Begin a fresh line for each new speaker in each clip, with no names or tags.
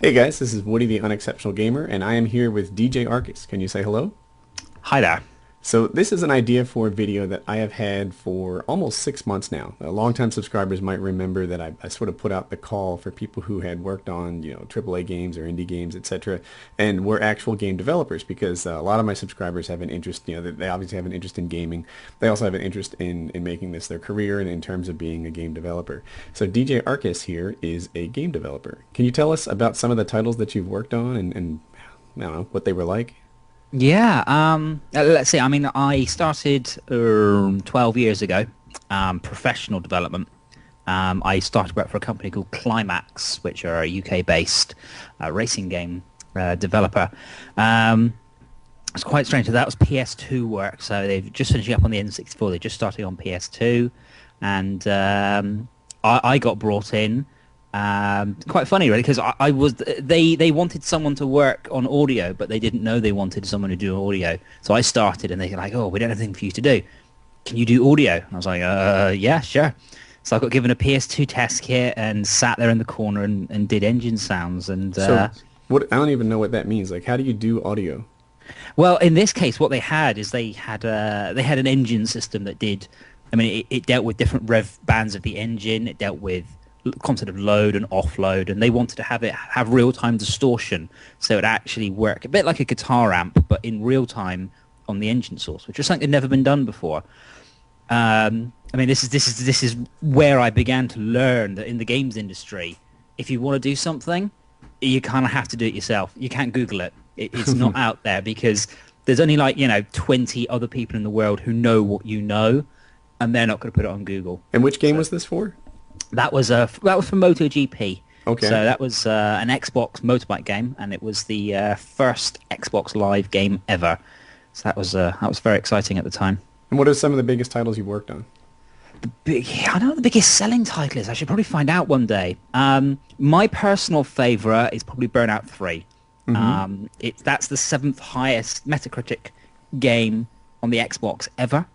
Hey guys, this is Woody the Unexceptional Gamer, and I am here with DJ Arcus. Can you say hello?
Hi there.
So this is an idea for a video that I have had for almost 6 months now. Longtime subscribers might remember that I sort of put out the call for people who had worked on, AAA games or indie games, etc., and were actual game developers because a lot of my subscribers have an interest, they obviously have an interest in gaming. They also have an interest in making this their career and in terms of being a game developer. So DJ Arcus here is a game developer. Can you tell us about some of the titles that you've worked on and I don't know, what they were like?
Yeah, let's see. I mean, I started 12 years ago, professional development. I started work for a company called Climax, which are a UK-based racing game developer. It's quite strange. So that was PS2 work. So they've just finishing up on the N64. They're just starting on PS2, and I got brought in. Quite funny, really, because I was they wanted someone to work on audio, but they didn't know they wanted someone to do audio. So I started, and they were like, "Oh, we don't have anything for you to do. Can you do audio?" And I was like, yeah, sure." So I got given a PS2 test kit and sat there in the corner and did engine sounds. And
So what I don't even know what that means. Like, how do you do audio?
well, in this case, what they had is they had an engine system that did. I mean, it dealt with different rev bands of the engine. It dealt with concept of load and offload, and they wanted to have real-time distortion, so it actually work a bit like a guitar amp, but in real time on the engine source, which was something that had never been done before. I mean, this is where I began to learn that in the games industry, if you want to do something, you kind of have to do it yourself. You can't Google it. It's not out there because there's only 20 other people in the world who know what you know, and they're not going to put it on Google.
And which game
So
was this for?
that was for MotoGP. So
Okay.
that was an Xbox motorbike game, and it was the first Xbox Live game ever. So that was very exciting at the time.
And what are some of the biggest titles you've worked on?
I don't know what the biggest selling title is. I should probably find out one day. My personal favorite is probably Burnout 3.
Hmm.
That's the seventh highest Metacritic game on the Xbox ever.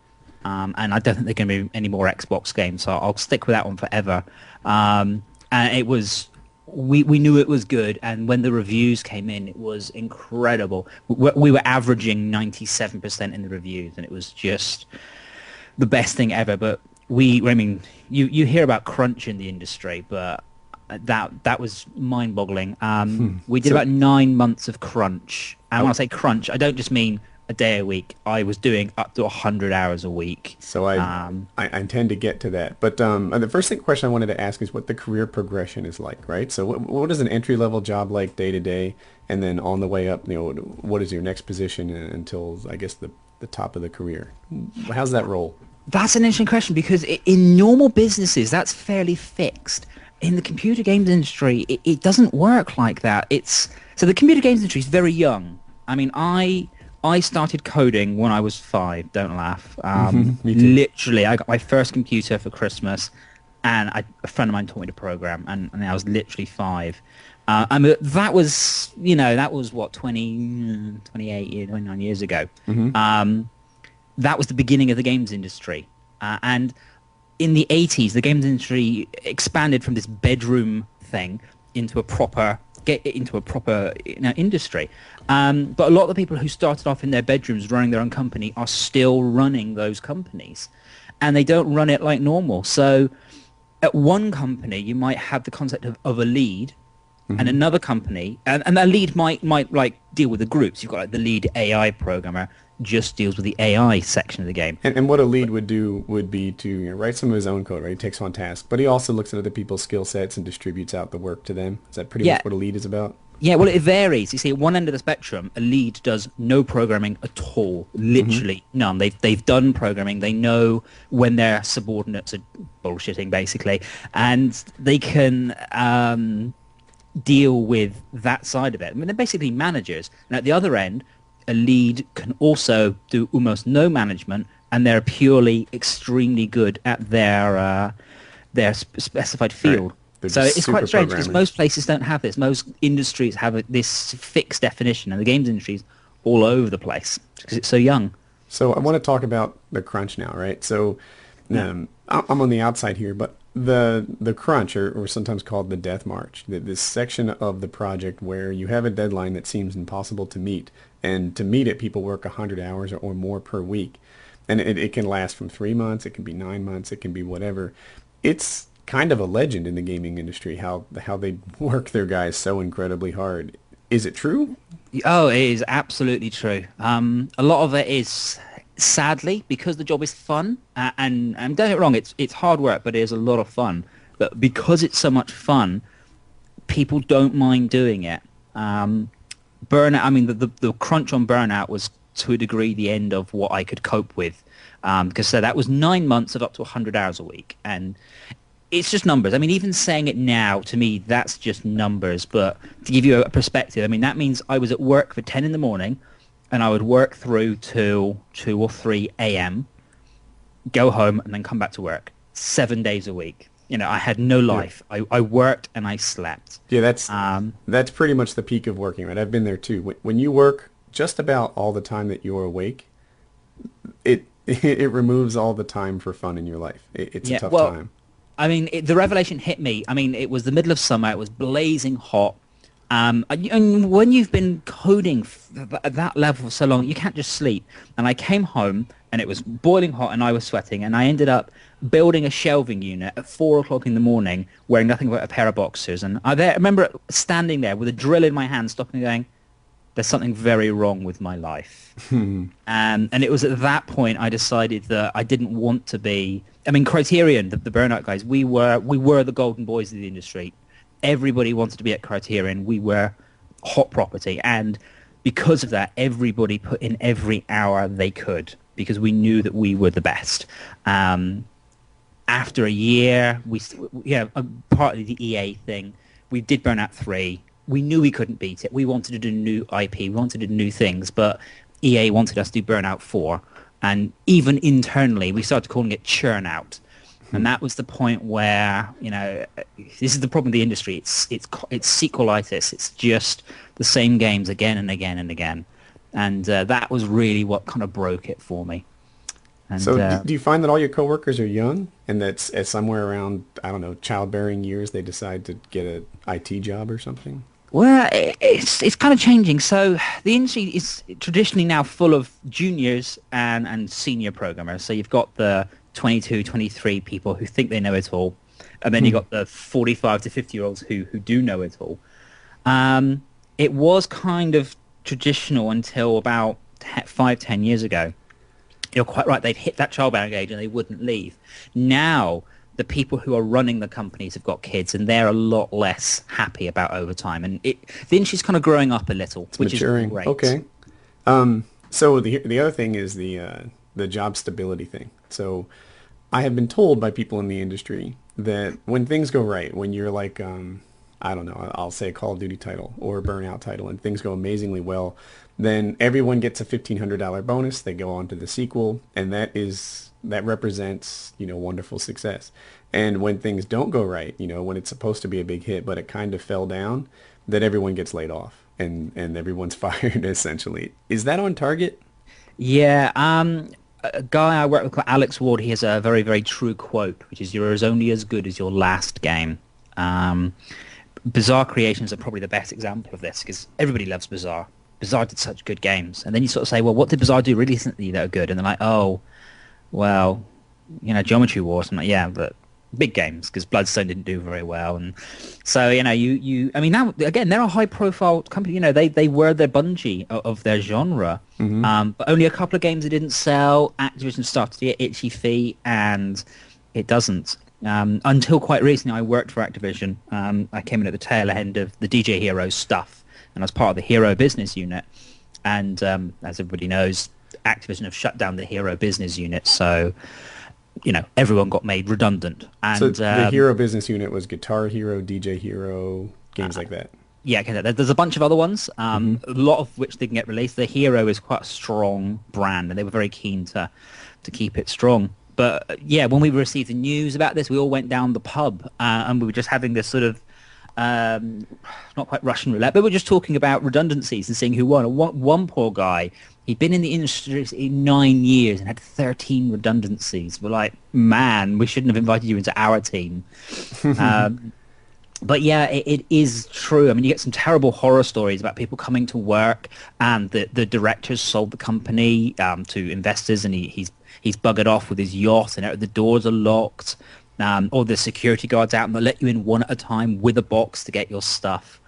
And I don't think there are going to be any more Xbox games, so I'll stick with that one forever. And it was, we knew it was good, and when the reviews came in, it was incredible. We were averaging 97% in the reviews, and it was just the best thing ever. But I mean, you hear about crunch in the industry, but that was mind-boggling. We did
So
about 9 months of crunch, and when
oh,
I say crunch, I don't just mean a day a week. I was doing up to 100 hours a week.
so I
Um,
I intend to get to that. But the first question I wanted to ask is what the career progression is like, right? So what is an entry level job like day to day, and then on the way up, what is your next position until I guess the top of the career? How's that roll?
that's an interesting question because in normal businesses, that's fairly fixed. In the computer games industry, it doesn't work like that. So the computer games industry is very young. I mean, I started coding when I was 5. Don't laugh.
Me too.
Literally, I got my first computer for Christmas, and a friend of mine taught me to program, and I was literally 5. I mean, that was what 28 years, 29 years ago.
Hmm.
That was the beginning of the games industry, and in the 80s, the games industry expanded from this bedroom thing into a proper industry. But a lot of the people who started off in their bedrooms running their own company are still running those companies, and they don't run it like normal. So at one company, you might have the concept of a lead, and
Hmm.
another company, and that lead might like deal with the groups. You've got like the lead AI programmer just deals with the AI section of the game.
And what a lead would do would be to write some of his own code, right? He takes on tasks, but he also looks at other people's skill sets and distributes out the work to them. Is that pretty much
Yeah,
what a lead is about?
yeah. Well, it varies. You see, at one end of the spectrum, a lead does no programming at all,
Hmm.
literally none. They've done programming. They know when their subordinates are bullshitting, basically, and they can deal with that side of it. I mean, they're basically managers. And at the other end, a lead can also do almost no management, and they're purely extremely good at their specified
Right.
field.
They're
So
just
it's quite
super
strange because
programmers.
most places don't have this. Most industries have this fixed definition, and the games industry is all over the place because it's so young.
So I want to talk about the crunch now, right? So
Yeah.
I'm on the outside here, but the crunch, or sometimes called the death march, this section of the project where you have a deadline that seems impossible to meet, and to meet it, people work 100 hours or more per week, and it can last from 3 months, it can be 9 months, it can be whatever. It's kind of a legend in the gaming industry how they work their guys so incredibly hard. Is it true?
Oh, it is absolutely true. A lot of it is sadly because the job is fun, and don't get me wrong, it's hard work, but it is a lot of fun. But because it's so much fun, people don't mind doing it. Burnout. I mean, the crunch on burnout was to a degree the end of what I could cope with, because so that was 9 months of up to 100 hours a week, and it's just numbers. I mean, even saying it now, to me, that's just numbers. But to give you a perspective, I mean, that means I was at work for 10 in the morning, and I would work through till 2 or 3 a.m., go home, and then come back to work 7 days a week. You know, I had no
Yeah.
life. I worked and I slept.
Yeah,
Um,
that's pretty much the peak of working, right? I've been there too. When you work just about all the time that you're awake, it it removes all the time for fun in your life. It's a
yeah,
tough
well,
time.
I mean, the revelation hit me. I mean, it was the middle of summer. It was blazing hot. And when you've been coding at that level for so long, you can't just sleep. And I came home and it was boiling hot and I was sweating. And I ended up building a shelving unit at 4 o'clock in the morning, wearing nothing but a pair of boxers. And I remember standing there with a drill in my hand, stopping and going, there's something very wrong with my life. And it was at that point I decided that I didn't want to be. I mean, Criterion, the Burnout guys, we were the golden boys of the industry. Everybody wanted to be at Criterion. We were hot property, and because of that, everybody put in every hour they could because we knew that we were the best. After a year, partly the EA thing, we did Burnout 3. We knew we couldn't beat it. We wanted to do new IP. We wanted to do new things, but EA wanted us to do Burnout 4. And even internally, we started calling it Churn Out. And that was the point where, this is the problem with the industry. It's sequelitis. It's just the same games again and again and again. And that was really what kind of broke it for me. And
So do you find that all your coworkers are young, and that's at somewhere around, I don't know, childbearing years, they decide to get a IT job or something?
Well, it's kind of changing. So the industry is traditionally now full of juniors and senior programmers. So you've got the 22, 23 people who think they know it all, and then you've got the 45 to 50-year-olds who do know it all. It was kind of traditional until about 5, 10 years ago. You're quite right. They've hit that childbearing age and they wouldn't leave. Now, the people who are running the companies have got kids, and they're a lot less happy about overtime. And the industry's kind of growing up a little,
It's
which is
maturing.
great.
Okay. So the other thing is the job stability thing. So I have been told by people in the industry that when things go right, when you're like, I don't know, I'll say a Call of Duty title or a Burnout title, and things go amazingly well, then everyone gets a $1,500 bonus. They go on to the sequel, and that represents, wonderful success. And when things don't go right, when it's supposed to be a big hit, but it kind of fell down, that everyone gets laid off and everyone's fired essentially. Is that on target?
Yeah, a guy I work with called Alex Ward, he has a very, very true quote, which is, you're as only as good as your last game. Bizarre Creations are probably the best example of this because everybody loves Bizarre. Bizarre did such good games. And then you sort of say, well, what did Bizarre do really recently that are good? And they're like, oh, well, Geometry Wars. I'm like, yeah, but big games because Bloodstone didn't do very well. And so, I mean, now, again, they're a high-profile company. They were the Bungie of their genre. But only a couple of games that didn't sell. Activision started to get itchy feet, and it doesn't. Until quite recently, I worked for Activision. I came in at the tail end of the DJ Hero stuff, and I was part of the Hero business unit. And as everybody knows, Activision have shut down the Hero business unit, so everyone got made redundant. And
So the Hero business unit was Guitar Hero, DJ Hero, games like that.
yeah, okay, there's a bunch of other ones, a lot of which didn't get released. The Hero is quite a strong brand, and they were very keen to keep it strong. But yeah, when we received the news about this, we all went down the pub, and we were just having this sort of not quite Russian roulette, but we're just talking about redundancies and seeing who won. One poor guy, He'd been in the industry in 9 years and had 13 redundancies. We're like, man, we shouldn't have invited you into our team. Um, but yeah, it is true. I mean, you get some terrible horror stories about people coming to work and the directors sold the company to investors, and he's buggered off with his yacht, and the doors are locked, or the security guards out, and they'll let you in one at a time with a box to get your stuff.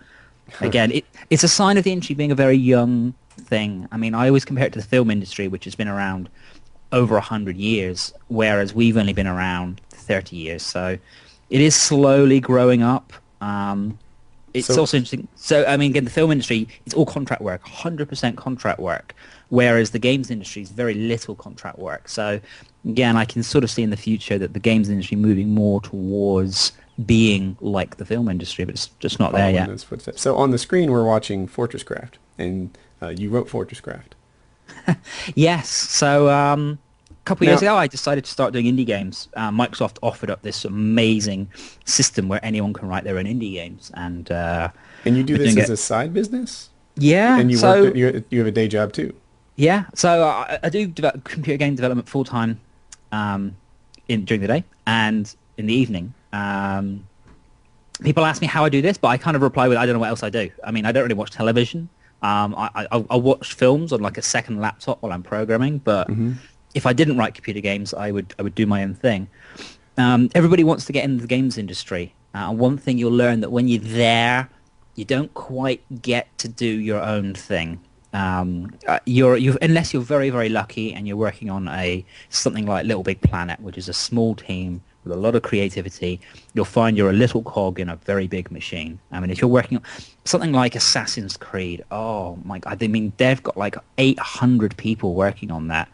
Again, it's a sign of the industry being a very young thing. I mean, I always compare it to the film industry, which has been around over 100 years, whereas we've only been around 30 years. So it is slowly growing up. It's also interesting. So, I mean, again, the film industry, it's all contract work, 100% contract work, whereas the games industry is very little contract work. So, again, I can sort of see in the future that the games industry moving more towards being like the film industry, but it's just not there yet.
Those footsteps. So on the screen, we're watching FortressCraft, and you wrote FortressCraft.
Yes. So a couple of years ago, I decided to start doing indie games. Microsoft offered up this amazing system where anyone can write their own indie games, and
you do this as a side business?
Yeah.
And you have a day job too?
Yeah. So I do computer game development full time during the day, and in the evening. People ask me how I do this, but I kind of reply with, I don't know what else I do. I mean, I don't really watch television. I watch films on like a second laptop while I'm programming, but if I didn't write computer games, I would do my own thing. Everybody wants to get into the games industry. One thing you'll learn that when you're there, you don't quite get to do your own thing. Unless you're very, very lucky and you're working on something like Little Big Planet, which is a small team with a lot of creativity, you'll find you're a little cog in a very big machine. I mean, if you're working on something like Assassin's Creed, oh my God, I mean, they've got like 800 people working on that.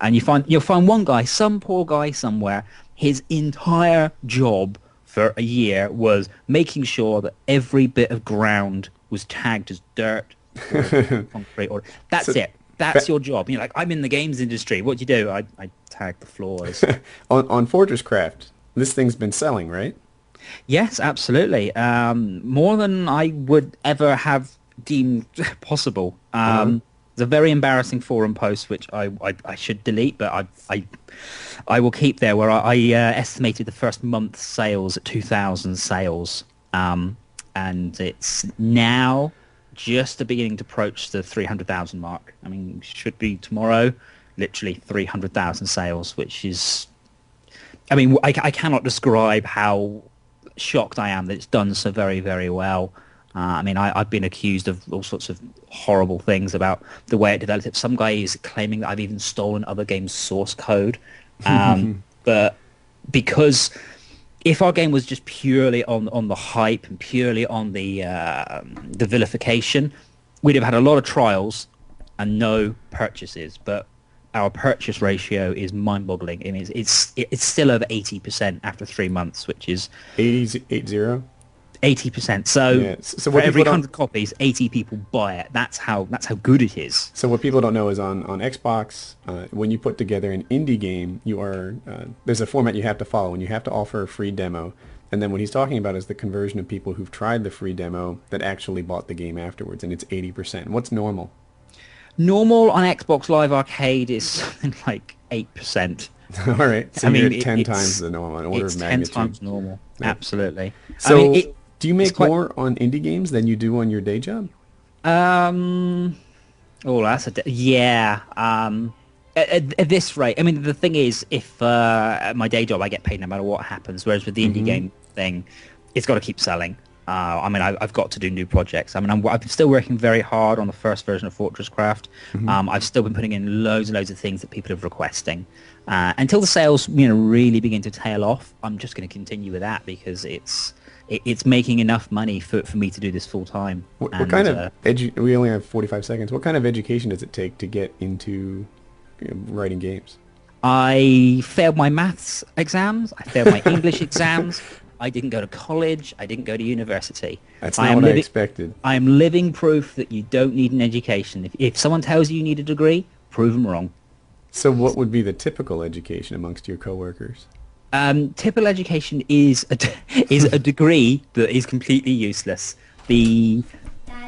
And you'll find one guy, some poor guy somewhere, his entire job for a year was making sure that every bit of ground was tagged as dirt or concrete. That's it. That's your job. You're like, I'm in the games industry. What do you do? I tag the floors.
on FortressCraft, this thing's been selling, right?
Yes, absolutely. More than I would ever have deemed possible. There's a very embarrassing forum post which I should delete, but I will keep there, where I estimated the first month's sales at 2,000 sales, and it's now just beginning to approach the 300,000 mark. I mean, should be tomorrow, literally 300,000 sales, which is, I mean, I cannot describe how shocked I am that it's done so very, very well. I mean, I've been accused of all sorts of horrible things about the way it developed. Some guy is claiming that I've even stolen other games' source code. But because if our game was just purely on the hype and purely on the vilification, we'd have had a lot of trials and no purchases. But our purchase ratio is mind-boggling. I mean, it's still over 80% after 3 months, which is
80.
80%. So,
yeah. So
for every 100 copies, 80 people buy it. That's how good it is.
So what people don't know is on Xbox, when you put together an indie game, there's a format you have to follow, and you have to offer a free demo. And then what he's talking about is the conversion of people who've tried the free demo that actually bought the game afterwards, and it's 80%. What's normal?
Normal on Xbox Live Arcade is something like 8%.
All right. So you're at 10 times the normal, an order of magnitude.
10 times normal. Yeah. Absolutely.
So, I mean, do you make more on indie games than you do on your day job?
Yeah. At this rate, I mean, the thing is, if at my day job I get paid no matter what happens, whereas with the indie game thing, it's got to keep selling. I mean, I've got to do new projects. I mean, I'm still working very hard on the first version of FortressCraft. I've still been putting in loads and loads of things that people are requesting. Until the sales, really begin to tail off, I'm just going to continue with that because it's making enough money for me to do this full time.
What kind of we only have 45 seconds. What kind of education does it take to get into writing games?
I failed my maths exams. I failed my English exams. I didn't go to college. I didn't go to university.
That's not what I expected.
I am living proof that you don't need an education. If someone tells you need a degree, prove them wrong.
So what would be the typical education amongst your coworkers?
Typical education is a degree that is completely useless. The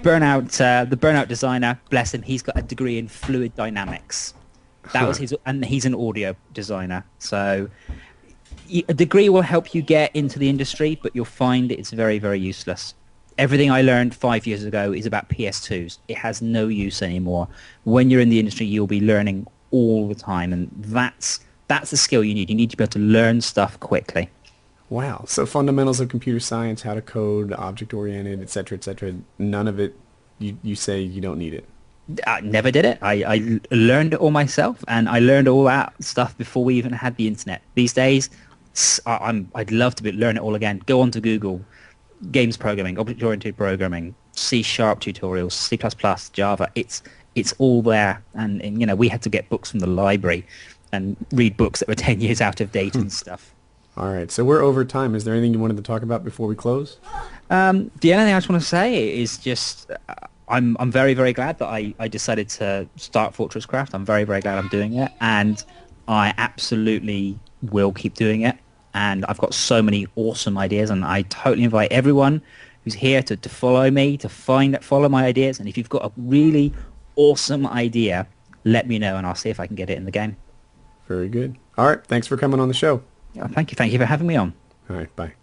the burnout designer, bless him, he's got a degree in fluid dynamics. That was
Huh.
his, and he's an audio designer. So a degree will help you get into the industry, but you'll find it's very, very useless. Everything I learned 5 years ago is about PS2s. It has no use anymore. When you're in the industry, you'll be learning all the time, and that's the skill you need. You need to be able to learn stuff quickly.
Wow. So fundamentals of computer science, how to code, object-oriented, et cetera, et cetera. None of it, you say you don't need it.
I never did it. I learned it all myself, and I learned all that stuff before we even had the internet. These days, I'd love to learn it all again. Go on to Google, games programming, object-oriented programming, C# tutorials, C++, Java. It's all there, and we had to get books from the library and read books that were 10 years out of date and stuff.
All right. So we're over time. Is there anything you wanted to talk about before we close?
The only thing I just want to say is just I'm very, very glad that I decided to start FortressCraft. I'm very, very glad I'm doing it, and I absolutely will keep doing it. And I've got so many awesome ideas, and I totally invite everyone who's here to follow me, to follow my ideas. And if you've got a really awesome idea, let me know, and I'll see if I can get it in the game.
Very good. All right. Thanks for coming on the show.
Thank you for having me on.
All right. Bye.